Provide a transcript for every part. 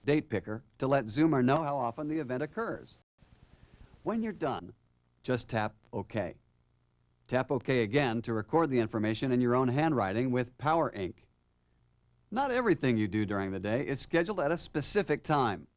date picker to let Zoomer know how often the event occurs. When you're done, just tap OK. Tap OK again to record the information in your own handwriting with Power Ink. Not everything you do during the day is scheduled at a specific time.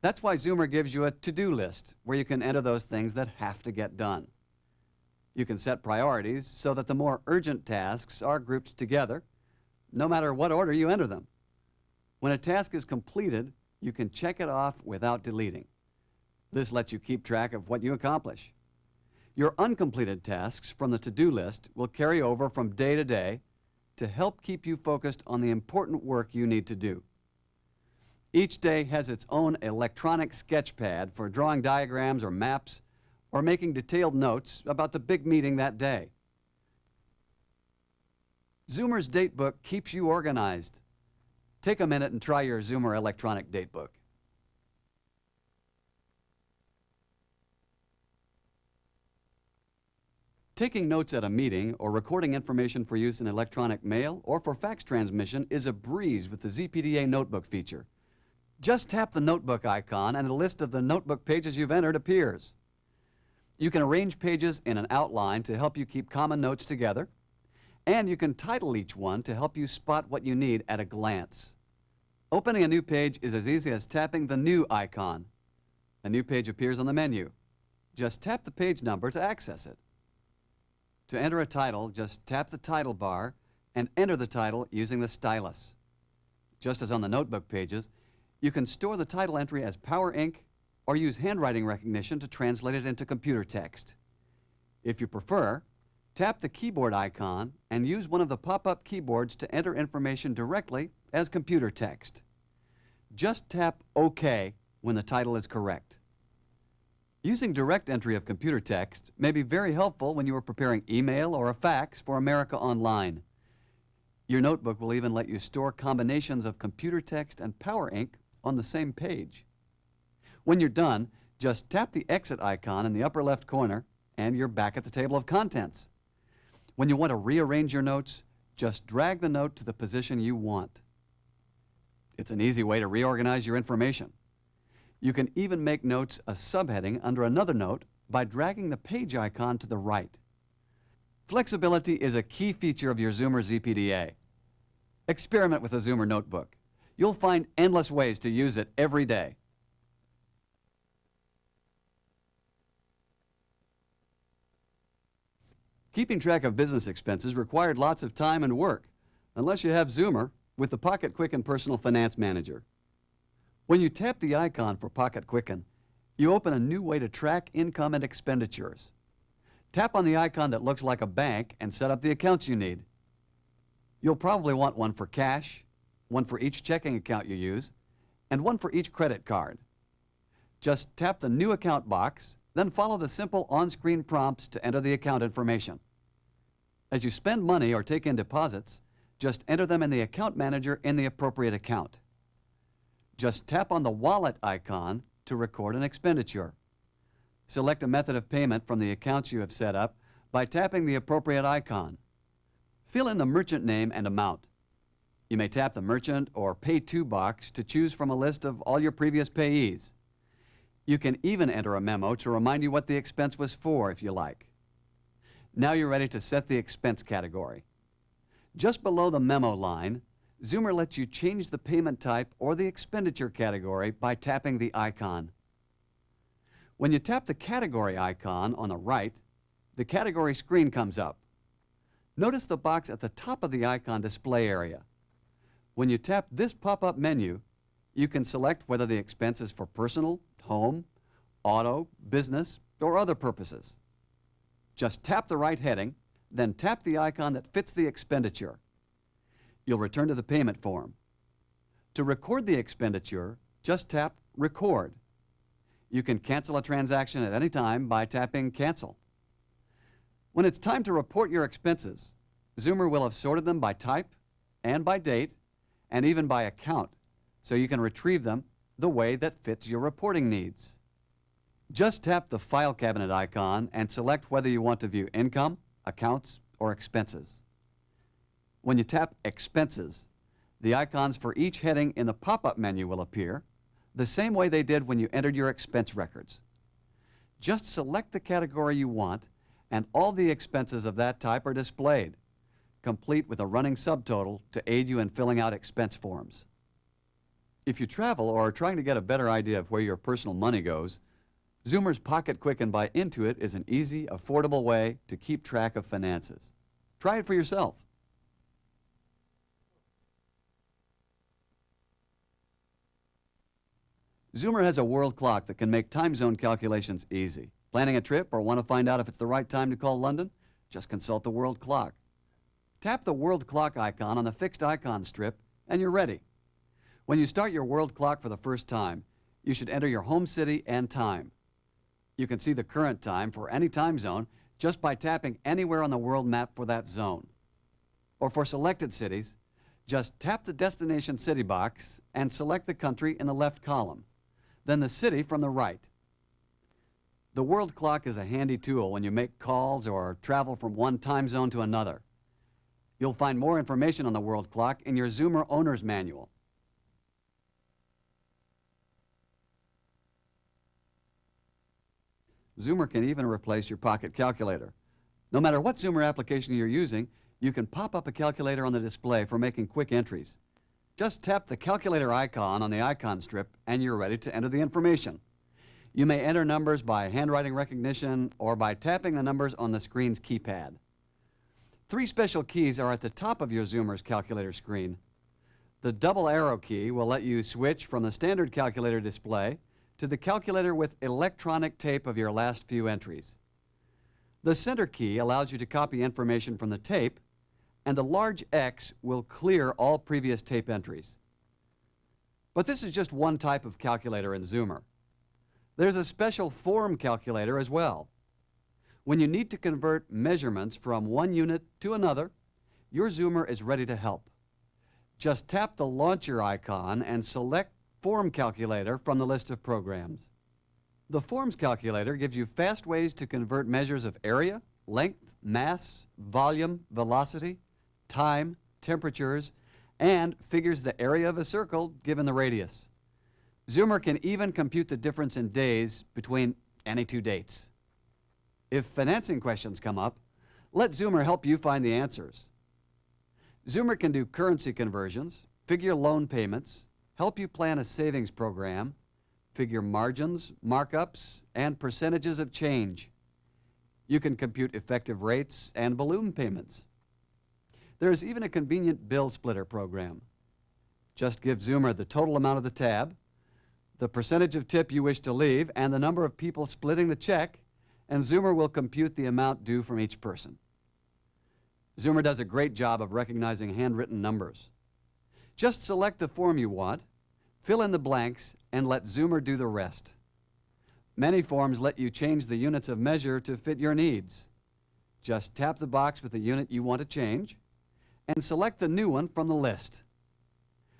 That's why Zoomer gives you a to-do list where you can enter those things that have to get done. You can set priorities so that the more urgent tasks are grouped together, no matter what order you enter them. When a task is completed, you can check it off without deleting. This lets you keep track of what you accomplish. Your uncompleted tasks from the to-do list will carry over from day to day to help keep you focused on the important work you need to do. Each day has its own electronic sketch pad for drawing diagrams or maps or making detailed notes about the big meeting that day. Zoomer's Datebook keeps you organized. Take a minute and try your Zoomer electronic datebook. Taking notes at a meeting or recording information for use in electronic mail or for fax transmission is a breeze with the ZPDA Notebook feature. Just tap the notebook icon and a list of the notebook pages you've entered appears. You can arrange pages in an outline to help you keep common notes together, and you can title each one to help you spot what you need at a glance. Opening a new page is as easy as tapping the New icon. A new page appears on the menu. Just tap the page number to access it. To enter a title, just tap the title bar and enter the title using the stylus. Just as on the notebook pages, you can store the title entry as Power Ink or use handwriting recognition to translate it into computer text. If you prefer, tap the keyboard icon and use one of the pop-up keyboards to enter information directly as computer text. Just tap OK when the title is correct. Using direct entry of computer text may be very helpful when you are preparing email or a fax for America Online. Your notebook will even let you store combinations of computer text and Power Ink on the same page. When you're done, just tap the exit icon in the upper left corner and you're back at the table of contents. When you want to rearrange your notes, just drag the note to the position you want. It's an easy way to reorganize your information. You can even make notes a subheading under another note by dragging the page icon to the right. Flexibility is a key feature of your Zoomer ZPDA. Experiment with a Zoomer notebook. You'll find endless ways to use it every day. Keeping track of business expenses required lots of time and work, unless you have Zoomer with the Pocket Quicken Personal Finance Manager. When you tap the icon for Pocket Quicken, you open a new way to track income and expenditures. Tap on the icon that looks like a bank and set up the accounts you need. You'll probably want one for cash, one for each checking account you use, and one for each credit card. Just tap the New Account box, then follow the simple on-screen prompts to enter the account information. As you spend money or take in deposits, just enter them in the account manager in the appropriate account. Just tap on the Wallet icon to record an expenditure. Select a method of payment from the accounts you have set up by tapping the appropriate icon. Fill in the merchant name and amount. You may tap the Merchant or Pay To box to choose from a list of all your previous payees. You can even enter a memo to remind you what the expense was for if you like. Now you're ready to set the expense category. Just below the memo line, Zoomer lets you change the payment type or the expenditure category by tapping the icon. When you tap the category icon on the right, the category screen comes up. Notice the box at the top of the icon display area. When you tap this pop-up menu, you can select whether the expense is for personal, home, auto, business, or other purposes. Just tap the right heading, then tap the icon that fits the expenditure. You'll return to the payment form. To record the expenditure, just tap Record. You can cancel a transaction at any time by tapping Cancel. When it's time to report your expenses, Zoomer will have sorted them by type and by date and even by account, so you can retrieve them the way that fits your reporting needs. Just tap the File Cabinet icon and select whether you want to view income, accounts, or expenses. When you tap Expenses, the icons for each heading in the pop-up menu will appear, the same way they did when you entered your expense records. Just select the category you want, and all the expenses of that type are displayed, complete with a running subtotal to aid you in filling out expense forms. If you travel or are trying to get a better idea of where your personal money goes, Zoomer's Pocket Quicken by Intuit is an easy, affordable way to keep track of finances. Try it for yourself. Zoomer has a world clock that can make time zone calculations easy. Planning a trip or want to find out if it's the right time to call London? Just consult the world clock. Tap the world clock icon on the fixed icon strip and you're ready. When you start your world clock for the first time, you should enter your home city and time. You can see the current time for any time zone just by tapping anywhere on the world map for that zone. Or for selected cities, just tap the destination city box and select the country in the left column, then the city from the right. The world clock is a handy tool when you make calls or travel from one time zone to another. You'll find more information on the world clock in your Zoomer Owner's Manual. Zoomer can even replace your pocket calculator. No matter what Zoomer application you're using, you can pop up a calculator on the display for making quick entries. Just tap the calculator icon on the icon strip and you're ready to enter the information. You may enter numbers by handwriting recognition or by tapping the numbers on the screen's keypad. 3 special keys are at the top of your Zoomer's calculator screen. The double arrow key will let you switch from the standard calculator display to the calculator with electronic tape of your last few entries. The center key allows you to copy information from the tape, and the large X will clear all previous tape entries. But this is just one type of calculator in Zoomer. There's a special form calculator as well. When you need to convert measurements from one unit to another, your Zoomer is ready to help. Just tap the launcher icon and select Form Calculator from the list of programs. The Forms Calculator gives you fast ways to convert measures of area, length, mass, volume, velocity, time, temperatures, and figures the area of a circle given the radius. Zoomer can even compute the difference in days between any 2 dates. If financing questions come up, let Zoomer help you find the answers. Zoomer can do currency conversions, figure loan payments, help you plan a savings program, figure margins, markups, and percentages of change. You can compute effective rates and balloon payments. There is even a convenient bill splitter program. Just give Zoomer the total amount of the tab, the percentage of tip you wish to leave, and the number of people splitting the check, and Zoomer will compute the amount due from each person. Zoomer does a great job of recognizing handwritten numbers. Just select the form you want, fill in the blanks, and let Zoomer do the rest. Many forms let you change the units of measure to fit your needs. Just tap the box with the unit you want to change and select the new one from the list.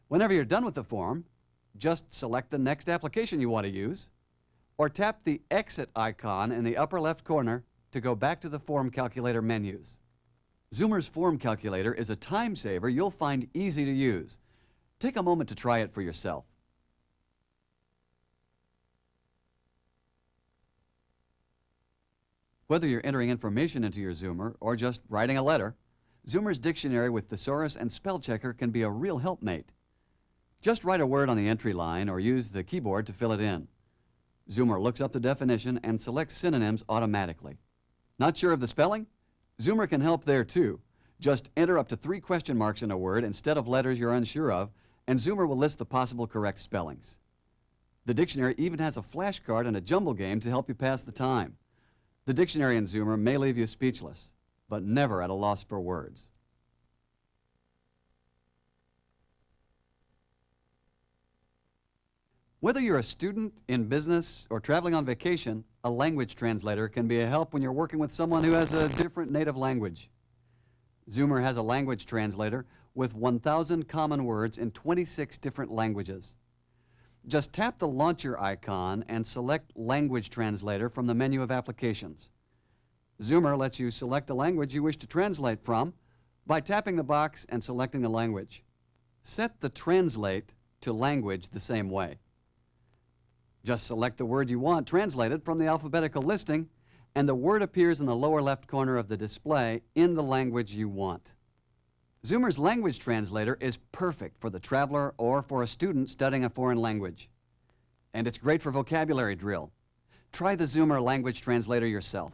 Whenever you're done with the form, just select the next application you want to use or tap the Exit icon in the upper left corner to go back to the Form Calculator menus. Zoomer's Form Calculator is a time saver you'll find easy to use. Take a moment to try it for yourself. Whether you're entering information into your Zoomer or just writing a letter, Zoomer's dictionary with thesaurus and spell checker can be a real helpmate. Just write a word on the entry line or use the keyboard to fill it in. Zoomer looks up the definition and selects synonyms automatically. Not sure of the spelling? Zoomer can help there too. Just enter up to 3 question marks in a word instead of letters you're unsure of, and Zoomer will list the possible correct spellings. The dictionary even has a flashcard and a jumble game to help you pass the time. The dictionary in Zoomer may leave you speechless, but never at a loss for words. Whether you're a student, in business, or traveling on vacation, a language translator can be a help when you're working with someone who has a different native language. Zoomer has a language translator with 1,000 common words in 26 different languages. Just tap the launcher icon and select Language Translator from the menu of applications. Zoomer lets you select the language you wish to translate from by tapping the box and selecting the language. Set the Translate to Language the same way. Just select the word you want translated from the alphabetical listing, and the word appears in the lower left corner of the display in the language you want. Zoomer's language translator is perfect for the traveler or for a student studying a foreign language. And it's great for vocabulary drill. Try the Zoomer language translator yourself.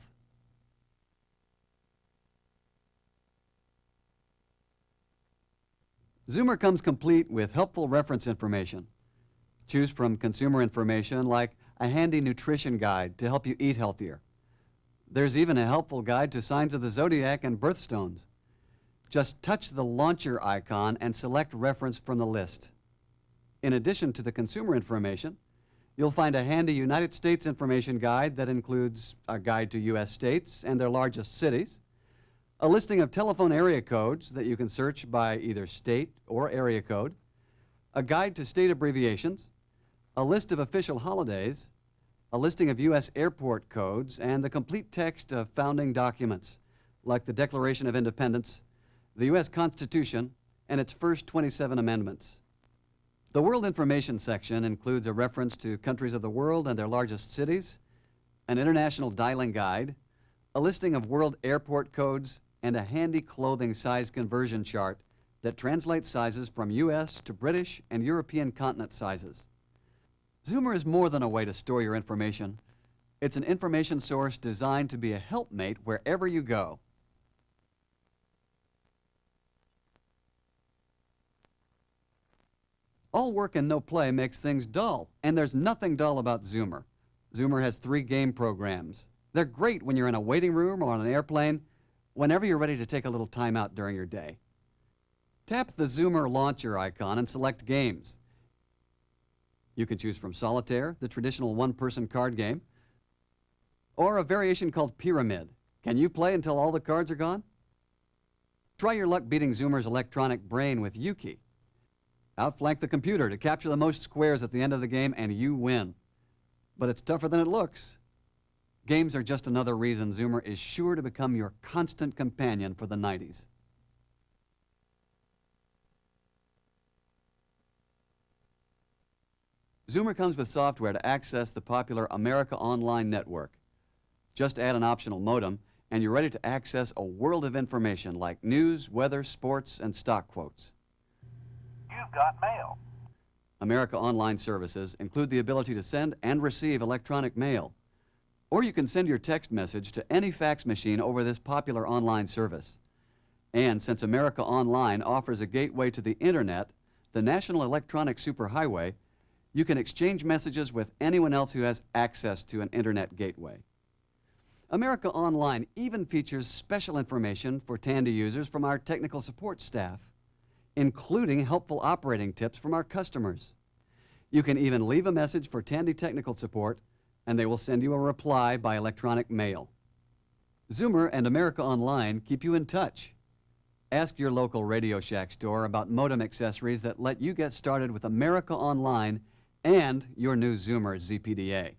Zoomer comes complete with helpful reference information. Choose from consumer information like a handy nutrition guide to help you eat healthier. There's even a helpful guide to signs of the zodiac and birthstones. Just touch the launcher icon and select reference from the list. In addition to the consumer information, you'll find a handy United States information guide that includes a guide to U.S. states and their largest cities, a listing of telephone area codes that you can search by either state or area code, a guide to state abbreviations, a list of official holidays, a listing of U.S. airport codes, and the complete text of founding documents like the Declaration of Independence, the U.S. Constitution, and its first 27 amendments. The World Information section includes a reference to countries of the world and their largest cities, an international dialing guide, a listing of world airport codes, and a handy clothing size conversion chart that translates sizes from U.S. to British and European continent sizes. Zoomer is more than a way to store your information. It's an information source designed to be a helpmate wherever you go. All work and no play makes things dull, and there's nothing dull about Zoomer. Zoomer has 3 game programs. They're great when you're in a waiting room or on an airplane, whenever you're ready to take a little time out during your day. Tap the Zoomer launcher icon and select games. You can choose from Solitaire, the traditional one-person card game, or a variation called Pyramid. Can you play until all the cards are gone? Try your luck beating Zoomer's electronic brain with Yuki. Outflank the computer to capture the most squares at the end of the game and you win. But it's tougher than it looks. Games are just another reason Zoomer is sure to become your constant companion for the 90s. Zoomer comes with software to access the popular America Online network. Just add an optional modem, and you're ready to access a world of information like news, weather, sports, and stock quotes. You've got mail. America Online services include the ability to send and receive electronic mail. Or you can send your text message to any fax machine over this popular online service. And since America Online offers a gateway to the Internet, the National Electronic Superhighway, you can exchange messages with anyone else who has access to an Internet gateway. America Online even features special information for Tandy users from our technical support staff, including helpful operating tips from our customers. You can even leave a message for Tandy technical support, and they will send you a reply by electronic mail. Zoomer and America Online keep you in touch. Ask your local Radio Shack store about modem accessories that let you get started with America Online and your new Zoomer ZPDA.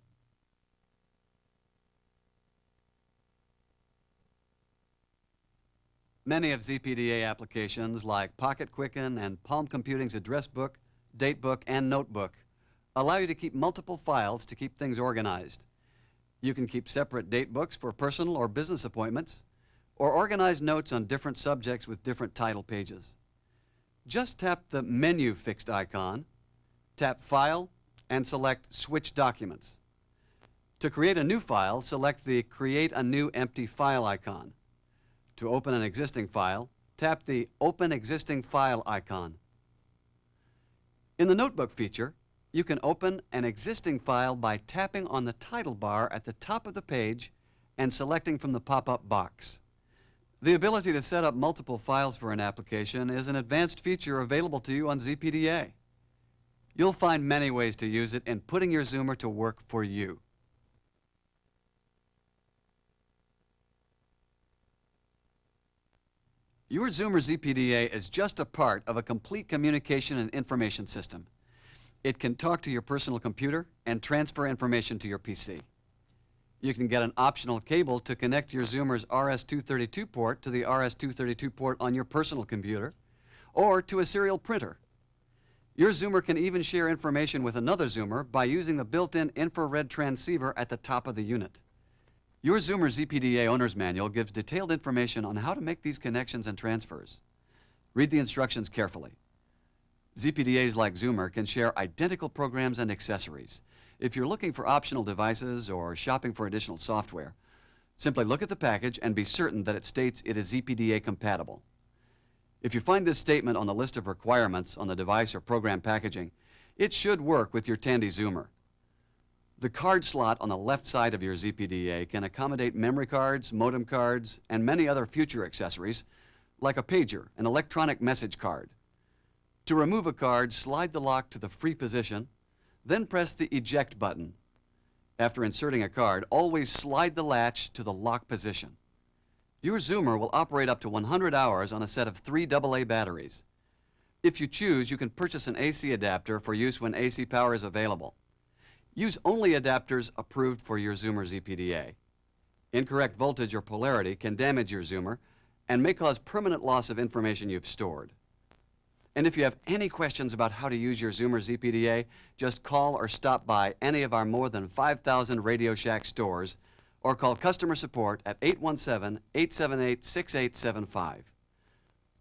Many of ZPDA applications like Pocket Quicken and Palm Computing's address book, date book, and notebook allow you to keep multiple files to keep things organized. You can keep separate date books for personal or business appointments, or organize notes on different subjects with different title pages. Just tap the menu fixed icon, tap File, and select Switch Documents. To create a new file, select the Create a New Empty File icon. To open an existing file, tap the Open Existing File icon. In the Notebook feature, you can open an existing file by tapping on the title bar at the top of the page and selecting from the pop-up box. The ability to set up multiple files for an application is an advanced feature available to you on ZPDA. You'll find many ways to use it in putting your Zoomer to work for you. Your Zoomer ZPDA is just a part of a complete communication and information system. It can talk to your personal computer and transfer information to your PC. You can get an optional cable to connect your Zoomer's RS-232 port to the RS-232 port on your personal computer or to a serial printer. Your Zoomer can even share information with another Zoomer by using the built-in infrared transceiver at the top of the unit. Your Zoomer ZPDA Owner's Manual gives detailed information on how to make these connections and transfers. Read the instructions carefully. ZPDAs like Zoomer can share identical programs and accessories. If you're looking for optional devices or shopping for additional software, simply look at the package and be certain that it states it is ZPDA compatible. If you find this statement on the list of requirements on the device or program packaging, it should work with your Tandy Zoomer. The card slot on the left side of your ZPDA can accommodate memory cards, modem cards, and many other future accessories, like a pager, an electronic message card. To remove a card, slide the lock to the free position, then press the eject button. After inserting a card, always slide the latch to the lock position. Your Zoomer will operate up to 100 hours on a set of 3 AA batteries. If you choose, you can purchase an AC adapter for use when AC power is available. Use only adapters approved for your Zoomer ZPDA. Incorrect voltage or polarity can damage your Zoomer and may cause permanent loss of information you've stored. And if you have any questions about how to use your Zoomer ZPDA, just call or stop by any of our more than 5,000 Radio Shack stores or call customer support at 817-878-6875.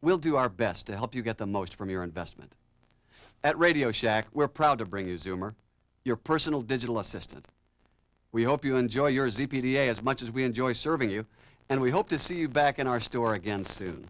We'll do our best to help you get the most from your investment. At Radio Shack, we're proud to bring you Zoomer, your personal digital assistant. We hope you enjoy your ZPDA as much as we enjoy serving you, and we hope to see you back in our store again soon.